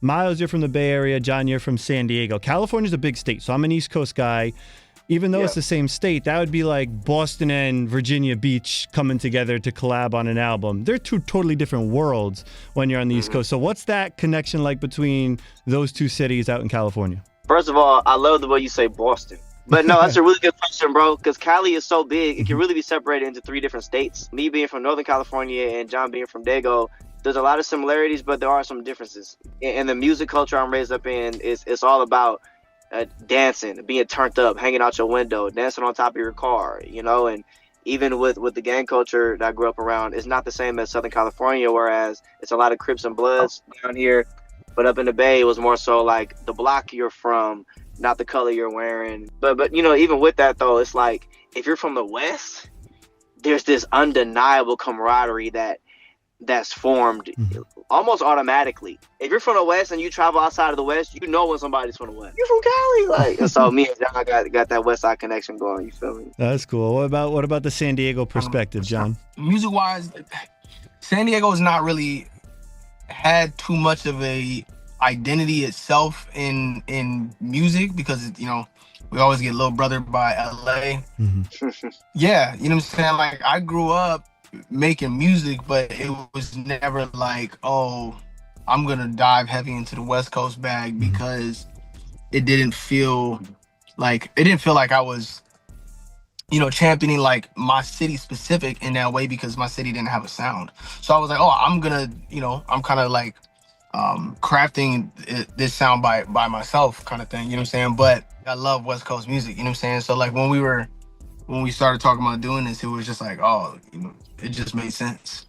Miles, you're from the Bay Area. John, you're from San Diego. California's a big state, so I'm an East Coast guy. Even though Yeah. it's the same state, that would be like Boston and Virginia Beach coming together to collab on an album. They're two totally different worlds when you're on the East Coast. So what's that connection like between those two cities out in California? First of all, I love the way you say Boston. But no, that's a really good question, bro, because Cali is so big, it can really be separated into three different states. Me being from Northern California and John being from Dago, there's a lot of similarities, but there are some differences. And the music culture I'm raised up in it's all about dancing, being turned up, hanging out your window, dancing on top of your car, and even with the gang culture that I grew up around, it's not the same as Southern California, whereas it's a lot of Crips and Bloods down here. But up in the Bay, it was more so like the block you're from, not the color you're wearing. But even with that though, it's like if you're from the West, there's this undeniable camaraderie that's formed almost automatically. If you're from the West and you travel outside of the West, you know when somebody's from the West. You're from Cali, like. And so me and John got that West Side connection going. You feel me? That's cool. What about the San Diego perspective, John? Music wise, San Diego has not really had too much of a identity itself in music because we always get little brother by LA. Yeah, you know what I'm saying? Like I grew up making music, but it was never like, oh, I'm gonna dive heavy into the West Coast bag because it didn't feel like I was championing like my city specific in that way because my city didn't have a sound. So I was like, oh, I'm gonna, I'm kind of like crafting this sound by myself kind of thing, you know what I'm saying? But I love West Coast music, you know what I'm saying? So like when we started talking about doing this, it was just like, oh, it just made sense.